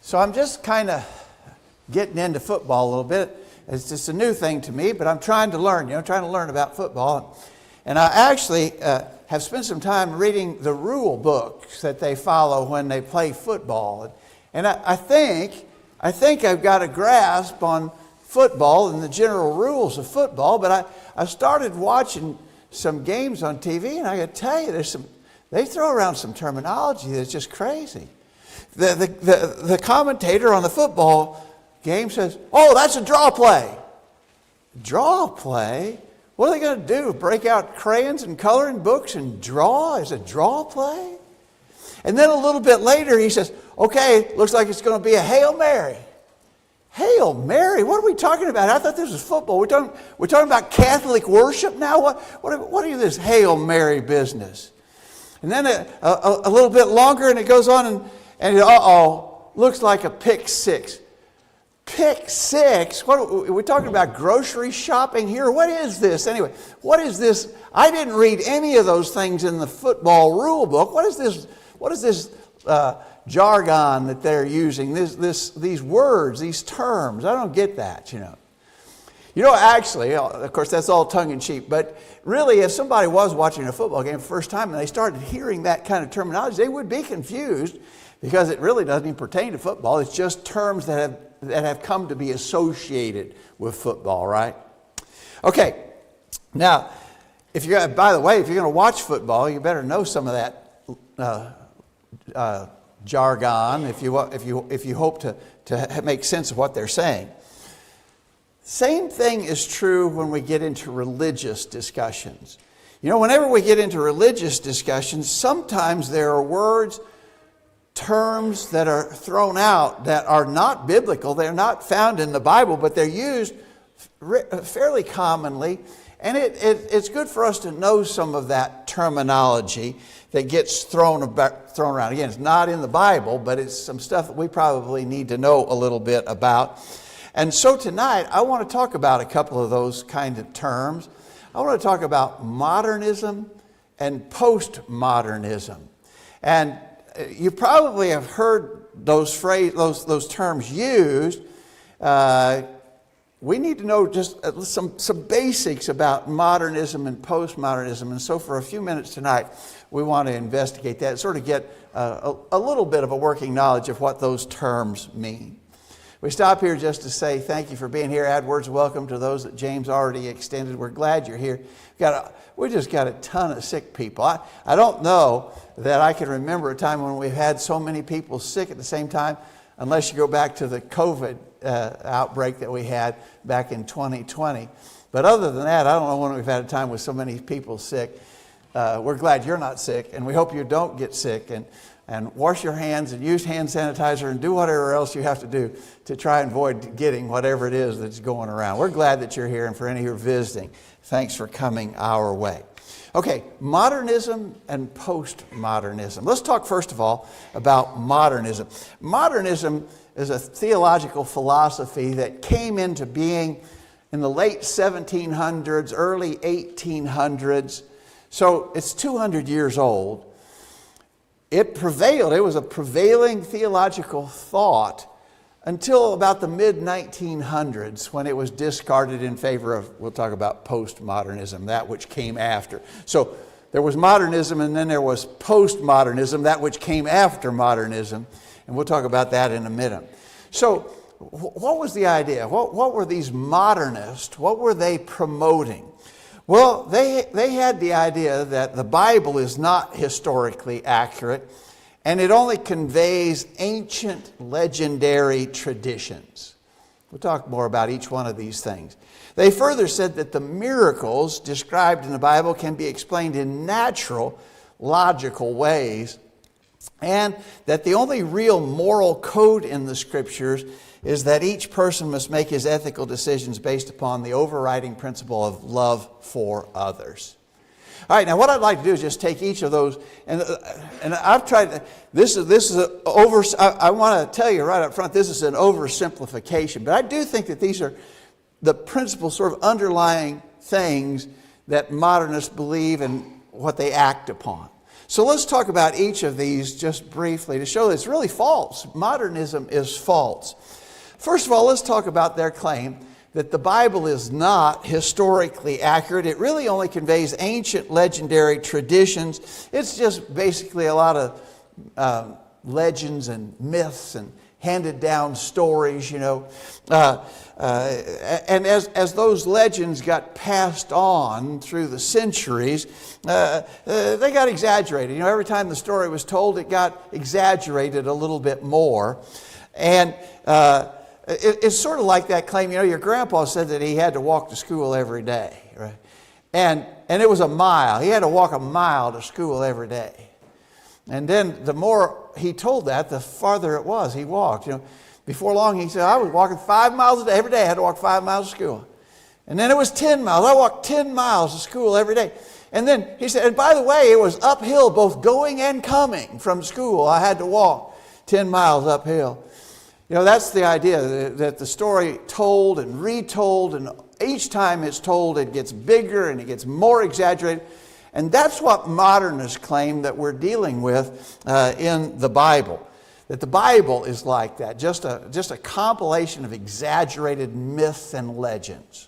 So I'm just kind of getting into football a little bit. It's just a new thing to me, but I'm trying to learn, trying to learn about football. And I actually have spent some time reading the rule books that they follow when they play football. And I think I've got a grasp on football and the general rules of football, but I started watching some games on TV, and I got to tell you, they throw around some terminology that's just crazy. The commentator on the football game says, "Oh, that's a draw play." Draw play? What are they going to do? Break out crayons and coloring books and draw? Is it draw play? And then a little bit later he says, "Okay, looks like it's going to be a Hail Mary." Hail Mary? What are we talking about? I thought this was football. We're talking about Catholic worship now? What is this Hail Mary business? And then a little bit longer, and it goes on, and looks like a pick six. Pick six? What are we talking about? Grocery shopping here? What is this? Anyway, what is this? I didn't read any of those things in the football rule book. What is this? What is this jargon that they're using? These words, these terms. I don't get that. Actually, of course, that's all tongue in cheek. But really, if somebody was watching a football game for the first time and they started hearing that kind of terminology, they would be confused because it really doesn't even pertain to football. It's just terms that have come to be associated with football, right? Okay. Now, by the way, if you're going to watch football, you better know some of that jargon if you hope to make sense of what they're saying. Same thing is true when we get into religious discussions. Whenever we get into religious discussions, sometimes there are words, terms that are thrown out that are not biblical. They're not found in the Bible, but they're used fairly commonly. And it's good for us to know some of that terminology that gets thrown around. Again, it's not in the Bible, but it's some stuff that we probably need to know a little bit about. And so tonight, I want to talk about a couple of those kind of terms. I want to talk about modernism and postmodernism. And you probably have heard those terms used. We need to know just some basics about modernism and postmodernism. And so for a few minutes tonight, we want to investigate that, sort of get a little bit of a working knowledge of what those terms mean. We stop here just to say thank you for being here. Add words of welcome to those that James already extended. We're glad you're here. We just got a ton of sick people. I don't know that I can remember a time when we've had so many people sick at the same time, unless you go back to the COVID outbreak that we had back in 2020. But other than that, I don't know when we've had a time with so many people sick. We're glad you're not sick, and we hope you don't get sick. And wash your hands and use hand sanitizer and do whatever else you have to do to try and avoid getting whatever it is that's going around. We're glad that you're here, and for any who are visiting, thanks for coming our way. Okay, modernism and postmodernism. Let's talk first of all about modernism. Modernism is a theological philosophy that came into being in the late 1700s, early 1800s. So it's 200 years old. It prevailed. It was a prevailing theological thought until about the mid-1900s, when it was discarded in favor of, we'll talk about postmodernism, that which came after. So there was modernism, and then there was postmodernism, that which came after modernism. And we'll talk about that in a minute. So what was the idea? What were these modernists, what were they promoting? Well, they had the idea that the Bible is not historically accurate, and it only conveys ancient legendary traditions. We'll talk more about each one of these things. They further said that the miracles described in the Bible can be explained in natural, logical ways, and that the only real moral code in the Scriptures is that each person must make his ethical decisions based upon the overriding principle of love for others. All right, now what I'd like to do is just take each of those, and I've tried to, I want to tell you right up front, this is an oversimplification, but I do think that these are the principal sort of underlying things that modernists believe and what they act upon. So let's talk about each of these just briefly to show that it's really false. Modernism is false. First of all, let's talk about their claim that the Bible is not historically accurate. It really only conveys ancient legendary traditions. It's just basically a lot of legends and myths and handed down stories, you know. And as those legends got passed on through the centuries, they got exaggerated. You know, every time the story was told, it got exaggerated a little bit more. And it's sort of like that claim, you know, your grandpa said that he had to walk to school every day, right? And it was a mile. He had to walk a mile to school every day. And then the more he told that, the farther it was he walked. You know, before long he said, I was walking 5 miles a day. Every day I had to walk 5 miles to school. And then it was 10 miles. I walked 10 miles to school every day. And then he said, and by the way, it was uphill both going and coming from school. I had to walk 10 miles uphill. You know, that's the idea, that the story told and retold, and each time it's told it gets bigger and it gets more exaggerated. And that's what modernists claim that we're dealing with in the Bible. That the Bible is like that, just a compilation of exaggerated myths and legends.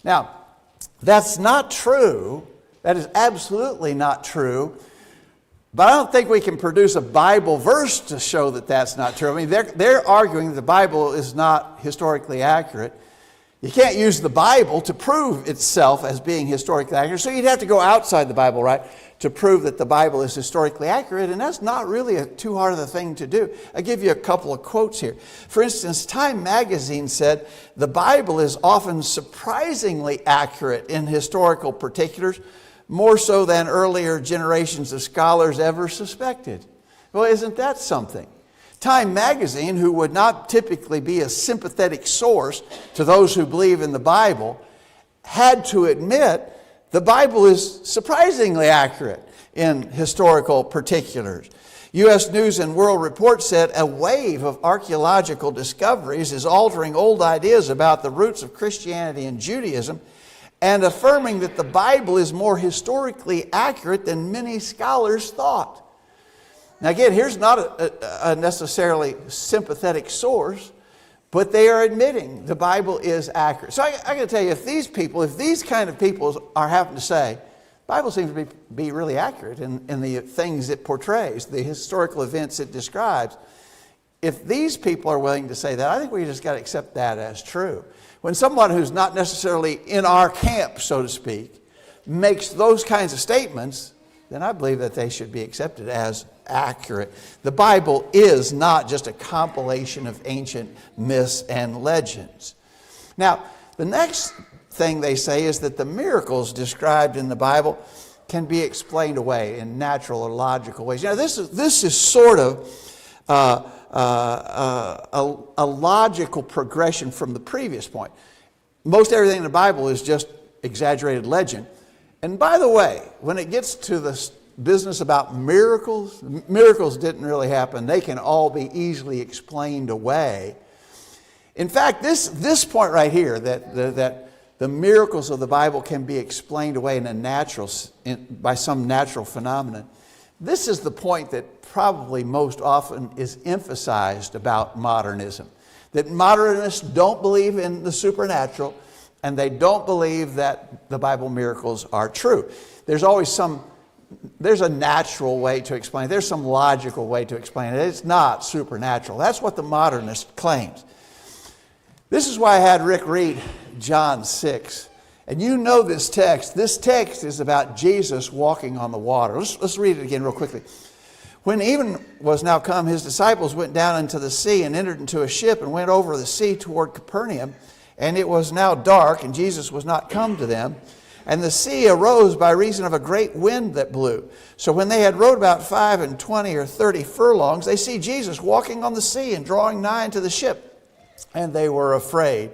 Now, that's not true. That is absolutely not true. But I don't think we can produce a Bible verse to show that that's not true. I mean, they're arguing that the Bible is not historically accurate. You can't use the Bible to prove itself as being historically accurate. So you'd have to go outside the Bible, right, to prove that the Bible is historically accurate. And that's not really too hard of a thing to do. I'll give you a couple of quotes here. For instance, Time magazine said, the Bible is often surprisingly accurate in historical particulars, more so than earlier generations of scholars ever suspected. Well, isn't that something? Time magazine, who would not typically be a sympathetic source to those who believe in the Bible, had to admit the Bible is surprisingly accurate in historical particulars. U.S. News and World Report said a wave of archaeological discoveries is altering old ideas about the roots of Christianity and Judaism, and affirming that the Bible is more historically accurate than many scholars thought. Now again, here's not a necessarily sympathetic source, but they are admitting the Bible is accurate. So I got to tell you, if these kind of people are having to say, the Bible seems to be really accurate in the things it portrays, the historical events it describes. If these people are willing to say that, I think we just got to accept that as true. When someone who's not necessarily in our camp, so to speak, makes those kinds of statements, then I believe that they should be accepted as accurate. The Bible is not just a compilation of ancient myths and legends. Now, the next thing they say is that the miracles described in the Bible can be explained away in natural or logical ways. You know, this is sort of a logical progression from the previous point. Most everything in the Bible is just exaggerated legend. And by the way, when it gets to the business about miracles, miracles didn't really happen. They can all be easily explained away. In fact, this point right here, that the miracles of the Bible can be explained away by some natural phenomenon, this is the point that probably most often is emphasized about modernism. That modernists don't believe in the supernatural, and they don't believe that the Bible miracles are true. There's a natural way to explain it. There's some logical way to explain it. It's not supernatural. That's what the modernist claims. This is why I had Rick read John 6. And you know this text. This text is about Jesus walking on the water. Let's read it again real quickly. When even was now come, his disciples went down into the sea and entered into a ship and went over the sea toward Capernaum. And it was now dark, and Jesus was not come to them. And the sea arose by reason of a great wind that blew. So when they had rowed about 25 or 30 furlongs, they see Jesus walking on the sea and drawing nigh unto the ship. And they were afraid.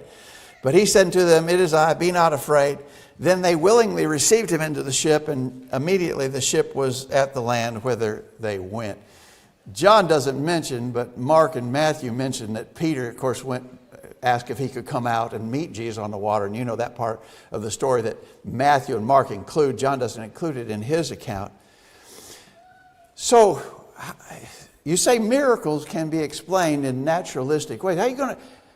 But he said unto them, It is I, be not afraid. Then they willingly received him into the ship, and immediately the ship was at the land whither they went. John doesn't mention, but Mark and Matthew mention that Peter, of course, asked if he could come out and meet Jesus on the water. And you know that part of the story that Matthew and Mark include. John doesn't include it in his account. So you say miracles can be explained in naturalistic ways.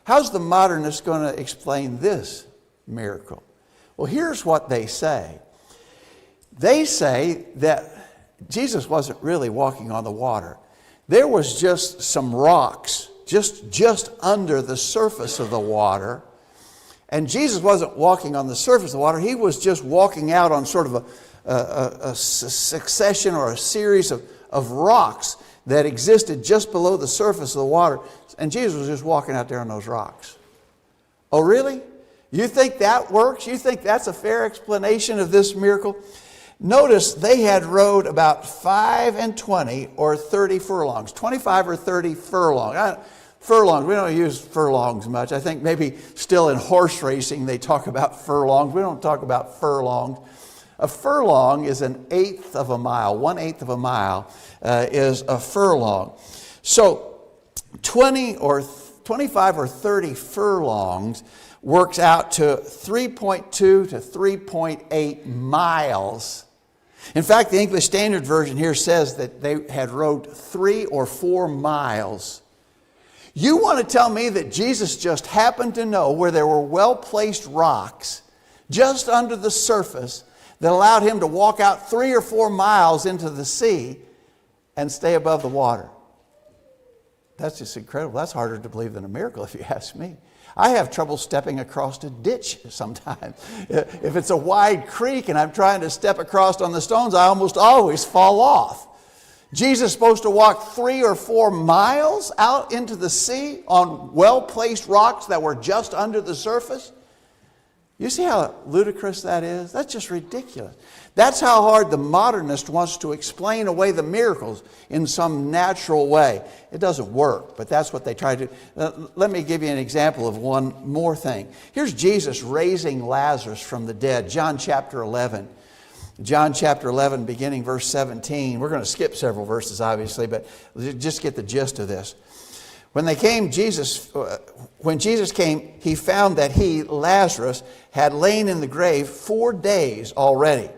How's the modernist going to explain this miracle? Well, here's what they say. They say that Jesus wasn't really walking on the water. There was just some rocks just under the surface of the water. And Jesus wasn't walking on the surface of the water. He was just walking out on sort of a succession or a series of rocks that existed just below the surface of the water. And Jesus was just walking out there on those rocks. Oh, really? You think that works? You think that's a fair explanation of this miracle? Notice they had rowed about 5 and 20 or 30 furlongs, 25 or 30 furlongs. Furlongs, we don't use furlongs much. I think maybe still in horse racing they talk about furlongs. We don't talk about furlongs. A furlong is an eighth of a mile. 1/8 of a mile is a furlong. So 20 or 25 or 30 furlongs works out to 3.2 to 3.8 miles. In fact, the English Standard Version here says that they had rowed 3 or 4 miles. You want to tell me that Jesus just happened to know where there were well-placed rocks just under the surface that allowed him to walk out 3 or 4 miles into the sea and stay above the water? That's just incredible. That's harder to believe than a miracle, if you ask me. I have trouble stepping across a ditch sometimes. If it's a wide creek and I'm trying to step across on the stones, I almost always fall off. Jesus is supposed to walk 3 or 4 miles out into the sea on well-placed rocks that were just under the surface? You see how ludicrous that is? That's just ridiculous. That's how hard the modernist wants to explain away the miracles in some natural way. It doesn't work, but that's what they try to do. Let me give you an example of one more thing. Here's Jesus raising Lazarus from the dead. John chapter 11. John chapter 11, beginning verse 17. We're going to skip several verses, obviously, but just get the gist of this. When Jesus came, he found that he, Lazarus, had lain in the grave 4 days already.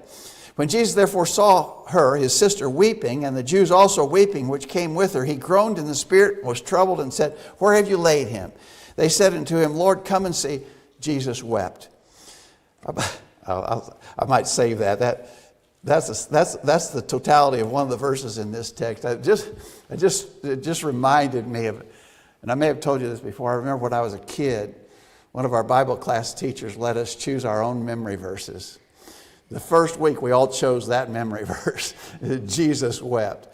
When Jesus therefore saw her, his sister, weeping, and the Jews also weeping, which came with her, he groaned in the spirit, was troubled, and said, "Where have you laid him?" They said unto him, "Lord, come and see." Jesus wept. I might save that. That's the totality of one of the verses in this text. It just reminded me of it. And I may have told you this before. I remember when I was a kid, one of our Bible class teachers let us choose our own memory verses. The first week we all chose that memory verse. Jesus wept.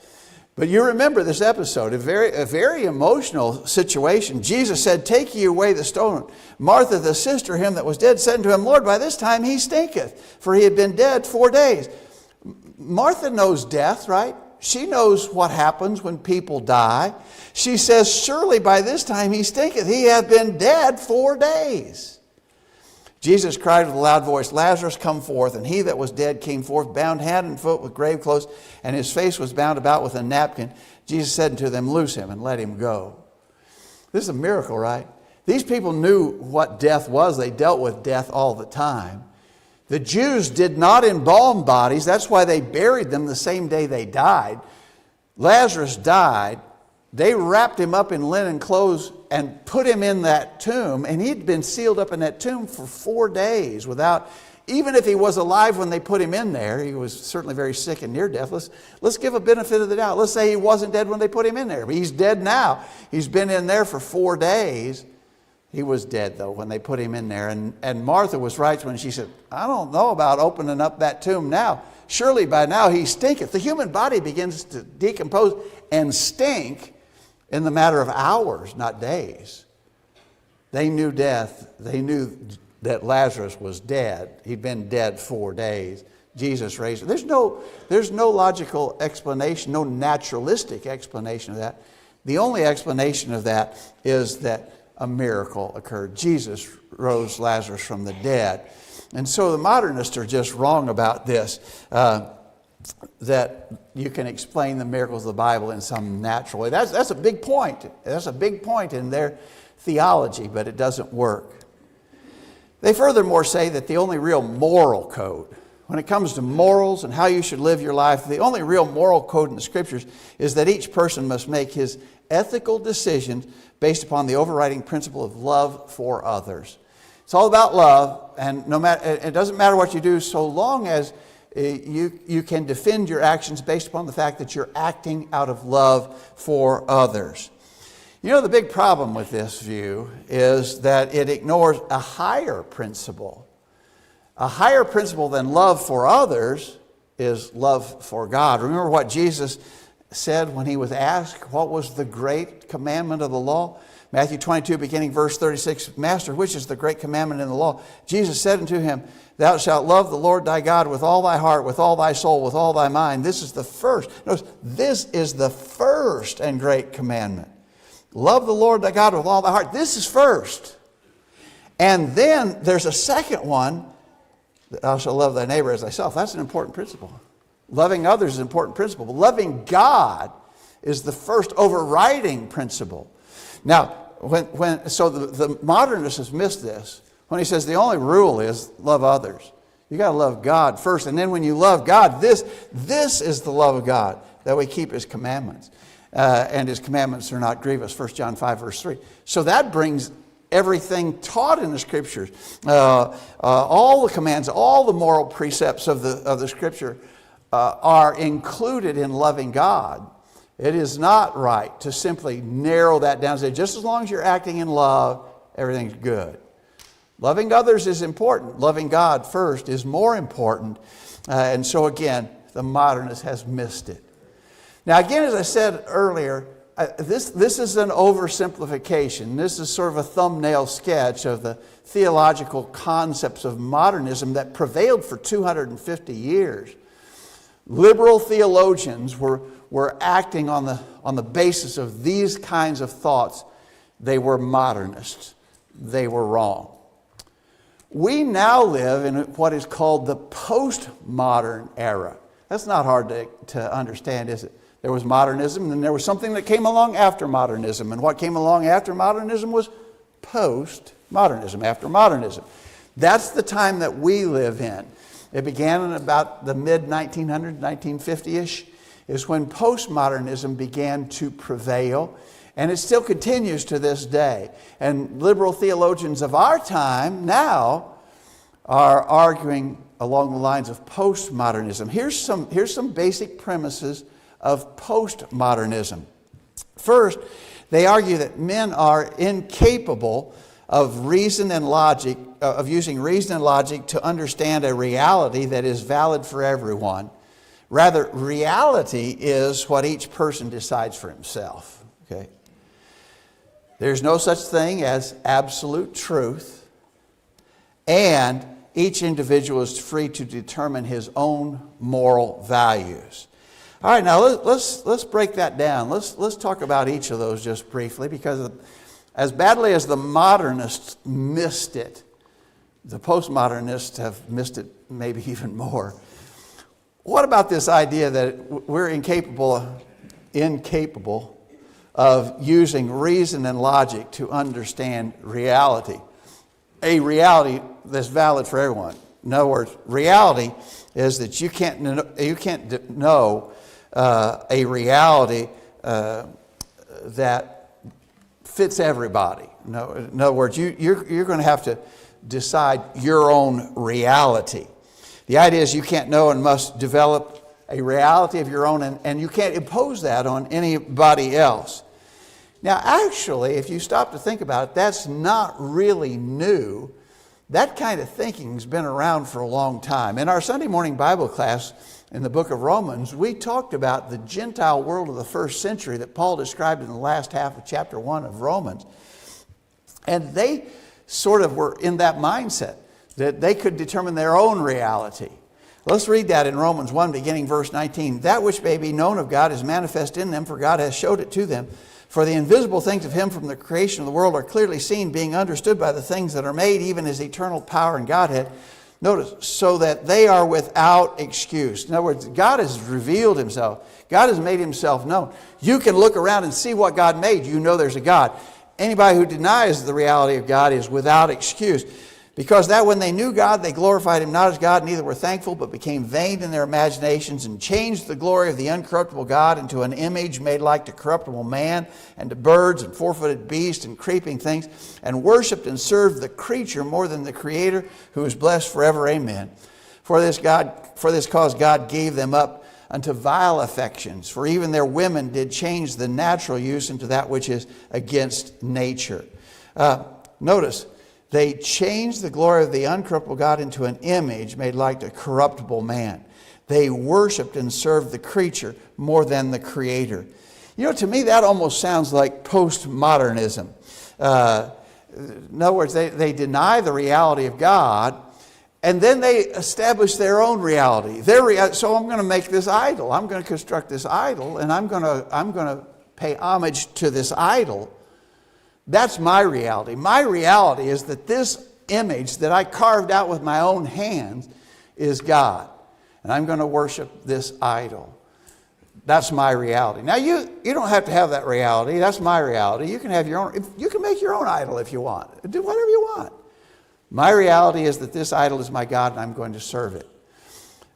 But you remember this episode, a very emotional situation. Jesus said, "Take ye away the stone." Martha, the sister of him that was dead, said unto him, "Lord, by this time he stinketh, for he had been dead 4 days." Martha knows death, right? She knows what happens when people die. She says, "Surely by this time he stinketh. He hath been dead 4 days." Jesus cried with a loud voice, "Lazarus, come forth." And he that was dead came forth, bound hand and foot with grave clothes, and his face was bound about with a napkin. Jesus said unto them, "Loose him and let him go." This is a miracle, right? These people knew what death was. They dealt with death all the time. The Jews did not embalm bodies. That's why they buried them the same day they died. Lazarus died. They wrapped him up in linen clothes and put him in that tomb. And he'd been sealed up in that tomb for 4 days without, even if he was alive when they put him in there, he was certainly very sick and near death. Let's give a benefit of the doubt. Let's say he wasn't dead when they put him in there. But he's dead now. He's been in there for 4 days. He was dead, though, when they put him in there. And Martha was right when she said, "I don't know about opening up that tomb now. Surely by now he stinketh." The human body begins to decompose and stink in the matter of hours, not days. They knew death. They knew that Lazarus was dead. He'd been dead 4 days. Jesus raised him. There's no logical explanation, no naturalistic explanation of that. The only explanation of that is that a miracle occurred. Jesus rose Lazarus from the dead. And so the modernists are just wrong about this, that you can explain the miracles of the Bible in some natural way. That's a big point. That's a big point in their theology, but it doesn't work. They furthermore say that the only real moral code when it comes to morals and how you should live your life, the only real moral code in the Scriptures is that each person must make his ethical decisions based upon the overriding principle of love for others. It's all about love, and it doesn't matter what you do so long as you can defend your actions based upon the fact that you're acting out of love for others. You know, the big problem with this view is that it ignores a higher principle. A higher principle than love for others is love for God. Remember what Jesus said when he was asked what was the great commandment of the law? Matthew 22, beginning verse 36, Master, which is the great commandment in the law? Jesus said unto him, Thou shalt love the Lord thy God with all thy heart, with all thy soul, with all thy mind. This is the first. Notice, this is the first and great commandment. Love the Lord thy God with all thy heart. This is first. And then there's a second one, that thou shalt love thy neighbor as thyself. That's an important principle. Loving others is an important principle. But loving God is the first overriding principle. Now, the modernist has missed this when he says the only rule is love others. You got to love God first, and then when you love God, this is the love of God, that we keep His commandments, and His commandments are not grievous. 1 John 5 verse 3. So that brings everything taught in the Scriptures, all the commands, all the moral precepts of the Scripture are included in loving God. It is not right to simply narrow that down and say, just as long as you're acting in love, everything's good. Loving others is important. Loving God first is more important. And so again, the modernist has missed it. Now again, as I said earlier, this is an oversimplification. This is sort of a thumbnail sketch of the theological concepts of modernism that prevailed for 250 years. Liberal theologians were acting on the basis of these kinds of thoughts. They were modernists. They were wrong. We now live in what is called the postmodern era. That's not hard to understand, is it? There was modernism, and then there was something that came along after modernism. And what came along after modernism was postmodernism, after modernism. That's the time that we live in. It began in about the mid-1900s, 1950-ish, is when postmodernism began to prevail. And it still continues to this day. And liberal theologians of our time now are arguing along the lines of postmodernism. Here's some basic premises of postmodernism. First, they argue that men are incapable of reason and logic, of using reason and logic to understand a reality that is valid for everyone. Rather, reality is what each person decides for himself. Okay? There's no such thing as absolute truth, and each individual is free to determine his own moral values. All right, now let's break that down. Let's talk about each of those just briefly, because as badly as the modernists missed it, the postmodernists have missed it maybe even more. What about this idea that we're incapable of using reason and logic to understand reality? A reality that's valid for everyone. In other words, reality is that you can't know a reality that fits everybody. No, in other words, you're going to have to decide your own reality. The idea is you can't know and must develop a reality of your own, and you can't impose that on anybody else. Now, actually, if you stop to think about it, that's not really new. That kind of thinking has been around for a long time. In our Sunday morning Bible class in the book of Romans, we talked about the Gentile world of the first century that Paul described in the last half of chapter 1 of Romans. And they sort of were in that mindset that they could determine their own reality. Let's read that in Romans 1, beginning verse 19. That which may be known of God is manifest in them, for God has showed it to them. For the invisible things of Him from the creation of the world are clearly seen, being understood by the things that are made, even His eternal power and Godhead. Notice, so that they are without excuse. In other words, God has revealed Himself. God has made Himself known. You can look around and see what God made. You know there's a God. Anybody who denies the reality of God is without excuse. Because that when they knew God, they glorified him not as God, neither were thankful, but became vain in their imaginations, and changed the glory of the uncorruptible God into an image made like to corruptible man, and to birds, and four-footed beasts, and creeping things, and worshipped and served the creature more than the Creator, who is blessed forever. Amen. For this cause God gave them up unto vile affections, for even their women did change the natural use into that which is against nature. Notice, they changed the glory of the uncorruptible God into an image made like a corruptible man. They worshiped and served the creature more than the Creator. You know, to me that almost sounds like postmodernism. In other words, they deny the reality of God, and then they establish their own reality. So I'm going to make this idol. I'm going to construct this idol, and I'm going to pay homage to this idol. That's my reality. My reality is that this image that I carved out with my own hands is God. And I'm going to worship this idol. That's my reality. Now you don't have to have that reality. That's my reality. You can have your own. You can make your own idol if you want. Do whatever you want. My reality is that this idol is my God and I'm going to serve it.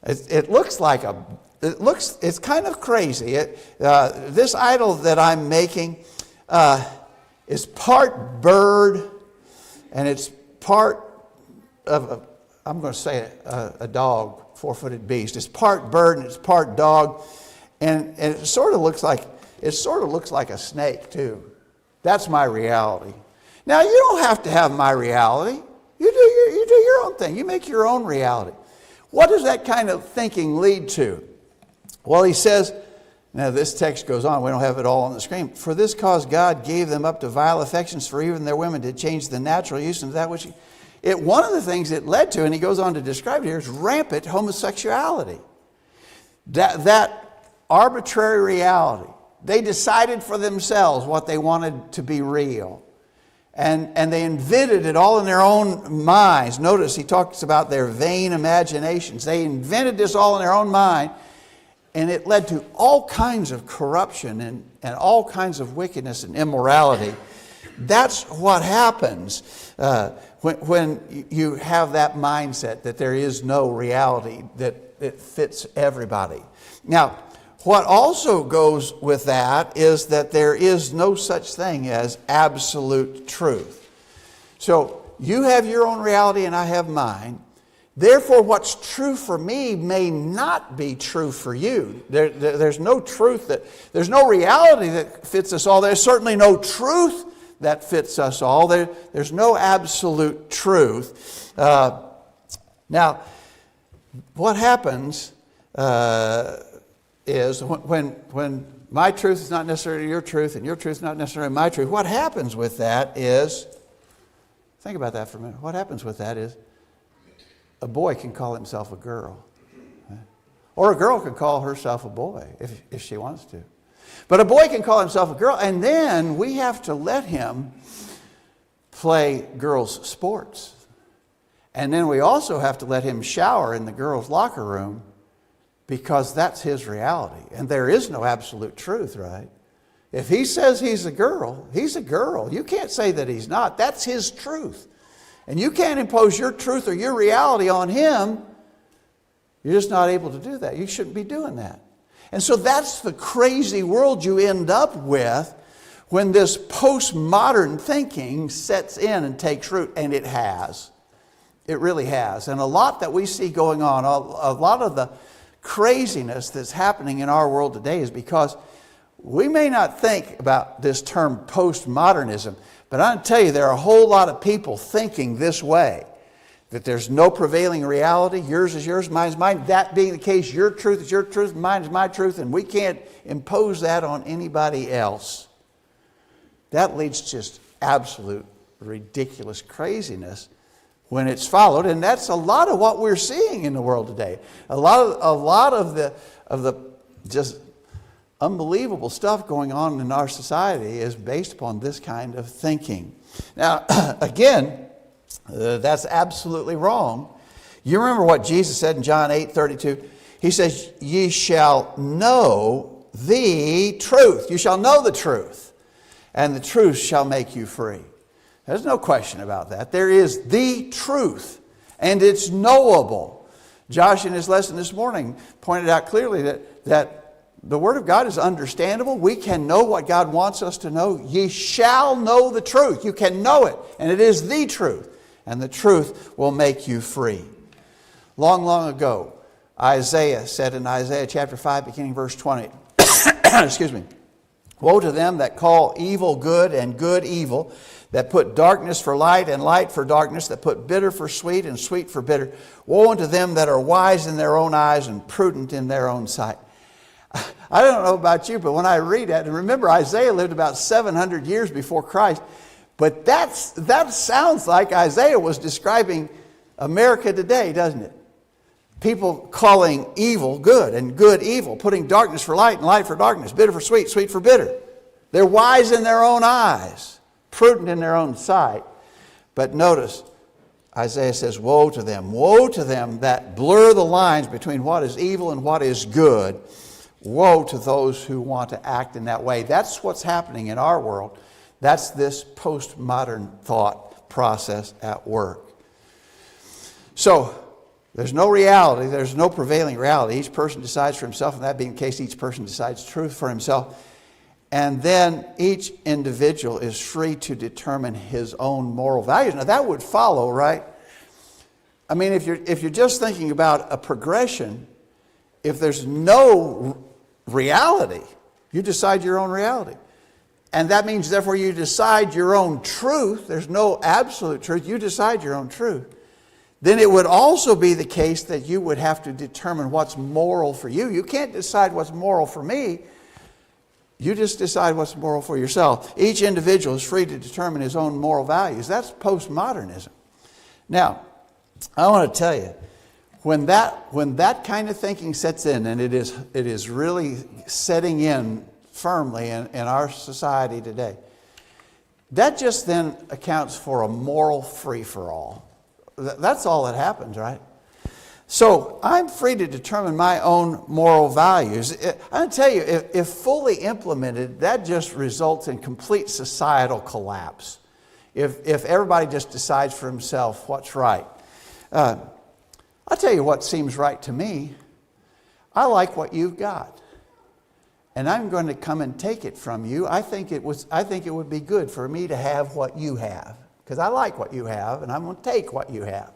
It's kind of crazy. This idol that I'm making is part bird, and it's part of a dog, four-footed beast. It's part bird and it's part dog, and it sort of looks like a snake too. That's my reality. Now you don't have to have my reality. You do your own thing. You make your own reality. What does that kind of thinking lead to? Well, he says. Now this text goes on, we don't have it all on the screen. For this cause God gave them up to vile affections, for even their women did change the natural use into that which... One of the things it led to, and he goes on to describe it here, is rampant homosexuality. That arbitrary reality. They decided for themselves what they wanted to be real. And they invented it all in their own minds. Notice he talks about their vain imaginations. They invented this all in their own mind. And it led to all kinds of corruption and all kinds of wickedness and immorality. That's what happens when you have that mindset that there is no reality that it fits everybody. Now, what also goes with that is that there is no such thing as absolute truth. So you have your own reality and I have mine. Therefore, what's true for me may not be true for you. There's no truth there's no reality that fits us all. There's certainly no truth that fits us all. There's no absolute truth. Now, what happens is when my truth is not necessarily your truth and your truth is not necessarily my truth, what happens with that is, think about that for a minute. What happens with that is, a boy can call himself a girl. Or a girl can call herself a boy if she wants to. But a boy can call himself a girl, and then we have to let him play girls' sports. And then we also have to let him shower in the girls' locker room because that's his reality. And there is no absolute truth, right? If he says he's a girl, he's a girl. You can't say that he's not. That's his truth. And you can't impose your truth or your reality on him. You're just not able to do that. You shouldn't be doing that. And so that's the crazy world you end up with when this postmodern thinking sets in and takes root. And it has. It really has. And a lot that we see going on, a lot of the craziness that's happening in our world today is because we may not think about this term postmodernism, but I'm going to tell you, there are a whole lot of people thinking this way, that there's no prevailing reality. Yours is yours, mine is mine. That being the case, your truth is your truth, mine is my truth, and we can't impose that on anybody else. That leads to just absolute ridiculous craziness when it's followed, and that's a lot of what we're seeing in the world today. A lot of the just unbelievable stuff going on in our society is based upon this kind of thinking. Now, again, that's absolutely wrong. You remember what Jesus said in John 8:32? He says, ye shall know the truth. You shall know the truth, and the truth shall make you free. There's no question about that. There is the truth, and it's knowable. Josh, in his lesson this morning, pointed out clearly that the Word of God is understandable. We can know what God wants us to know. Ye shall know the truth. You can know it, and it is the truth. And the truth will make you free. Long, long ago, Isaiah said in Isaiah chapter 5, beginning verse 20, excuse me, woe to them that call evil good and good evil, that put darkness for light and light for darkness, that put bitter for sweet and sweet for bitter. Woe unto them that are wise in their own eyes and prudent in their own sight. I don't know about you, but when I read that, and remember Isaiah lived about 700 years before Christ, but that sounds like Isaiah was describing America today, doesn't it? People calling evil good and good evil, putting darkness for light and light for darkness, bitter for sweet, sweet for bitter. They're wise in their own eyes, prudent in their own sight. But notice, Isaiah says, woe to them that blur the lines between what is evil and what is good. Woe to those who want to act in that way. That's what's happening in our world. That's this postmodern thought process at work. So, there's no reality, there's no prevailing reality. Each person decides for himself, and that being the case, each person decides truth for himself. And then each individual is free to determine his own moral values. Now that would follow, right? I mean, if you're just thinking about a progression, if there's no reality, you decide your own reality. And that means, therefore, you decide your own truth. There's no absolute truth. You decide your own truth. Then it would also be the case that you would have to determine what's moral for you. You can't decide what's moral for me. You just decide what's moral for yourself. Each individual is free to determine his own moral values. That's postmodernism. Now, I want to tell you, when that kind of thinking sets in, and it is really setting in firmly in our society today, that just then accounts for a moral free-for-all. That's all that happens, right? So I'm free to determine my own moral values. I'll tell you, if fully implemented, that just results in complete societal collapse. If everybody just decides for himself what's right. I'll tell you what seems right to me. I like what you've got, and I'm going to come and take it from you. I think it would be good for me to have what you have, because I like what you have, and I'm going to take what you have.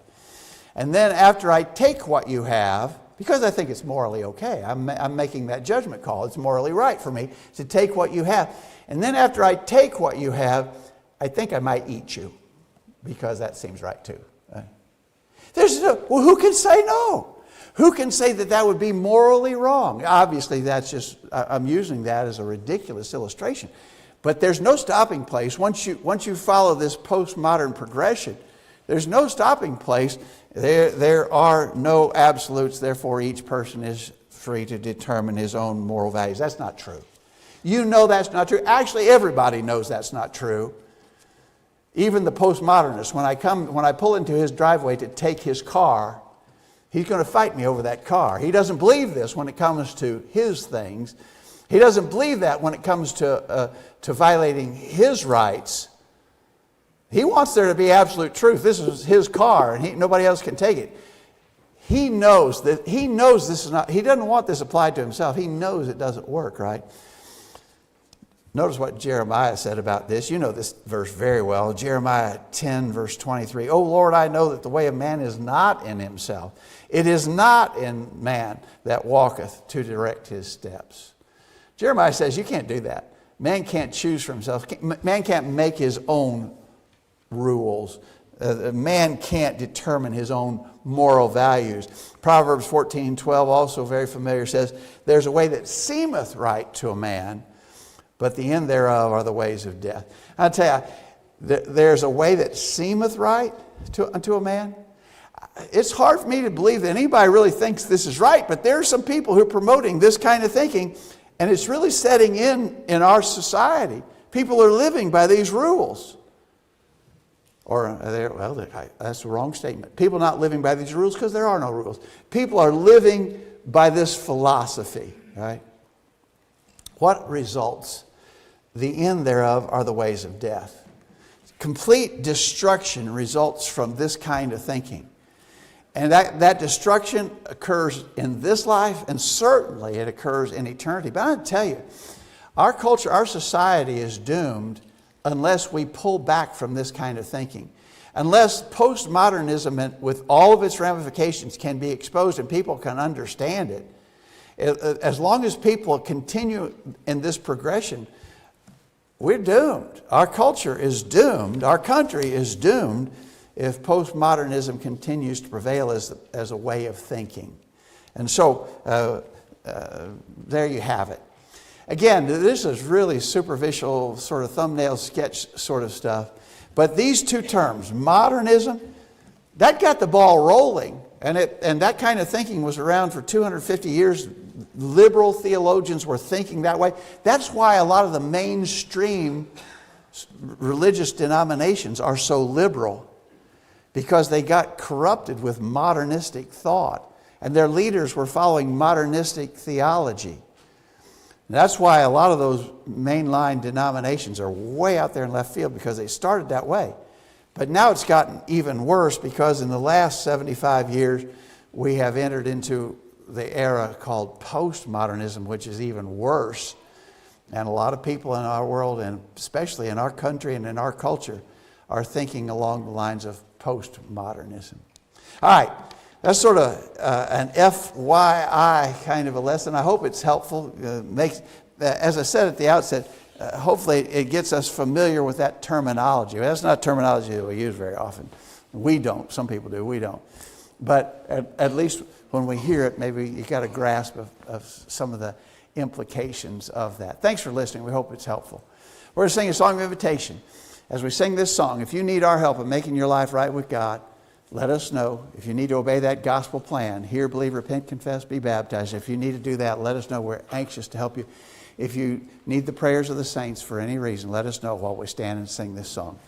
And then after I take what you have, because I think it's morally okay, I'm making that judgment call. It's morally right for me to take what you have. And then after I take what you have, I think I might eat you, because that seems right too. Well, who can say no? Who can say that would be morally wrong? Obviously, that's just, I'm using that as a ridiculous illustration. But there's no stopping place. Once you follow this postmodern progression, there's no stopping place. There are no absolutes. Therefore, each person is free to determine his own moral values. That's not true. You know that's not true. Actually, everybody knows that's not true. Even the postmodernist, when I pull into his driveway to take his car, he's going to fight me over that car. He doesn't believe this when it comes to his things. He doesn't believe that when it comes to violating his rights. He wants there to be absolute truth. This is his car, and nobody else can take it. He knows this is not. He doesn't want this applied to himself. He knows it doesn't work, right? Notice what Jeremiah said about this. You know this verse very well. Jeremiah 10, verse 23. O Lord, I know that the way of man is not in himself. It is not in man that walketh to direct his steps. Jeremiah says you can't do that. Man can't choose for himself. Man can't make his own rules. Man can't determine his own moral values. Proverbs 14:12, also very familiar, says, there's a way that seemeth right to a man, but the end thereof are the ways of death. I'll tell you, there's a way that seemeth right unto a man. It's hard for me to believe that anybody really thinks this is right, but there are some people who are promoting this kind of thinking, and it's really setting in our society. People are living by these rules. That's the wrong statement. People not living by these rules because there are no rules. People are living by this philosophy, right? What results? The end thereof are the ways of death. complete destruction results from this kind of thinking. And that destruction occurs in this life, and certainly it occurs in eternity. But I tell you, our culture, our society is doomed unless we pull back from this kind of thinking. Unless postmodernism, with all of its ramifications, can be exposed and people can understand it. As long as people continue in this progression, we're doomed. Our culture is doomed. Our country is doomed if postmodernism continues to prevail as a way of thinking. And so there you have it. Again, this is really superficial, sort of thumbnail sketch sort of stuff. But these two terms, modernism, that got the ball rolling. And that kind of thinking was around for 250 years. Liberal theologians were thinking that way. That's why a lot of the mainstream religious denominations are so liberal, because they got corrupted with modernistic thought. And their leaders were following modernistic theology. That's why a lot of those mainline denominations are way out there in left field, because they started that way. But now it's gotten even worse, because in the last 75 years, we have entered into the era called postmodernism, which is even worse. And a lot of people in our world, and especially in our country and in our culture, are thinking along the lines of postmodernism. All right. That's sort of an FYI kind of a lesson. I hope it's helpful. As I said at the outset, hopefully it gets us familiar with that terminology. That's not terminology that we use very often. We don't. Some people do. We don't. But at least when we hear it, maybe you got a grasp of some of the implications of that. Thanks for listening. We hope it's helpful. We're going to sing a song of invitation. As we sing this song, if you need our help in making your life right with God, let us know. If you need to obey that gospel plan, hear, believe, repent, confess, be baptized. If you need to do that, let us know. We're anxious to help you. If you need the prayers of the saints for any reason, let us know while we stand and sing this song.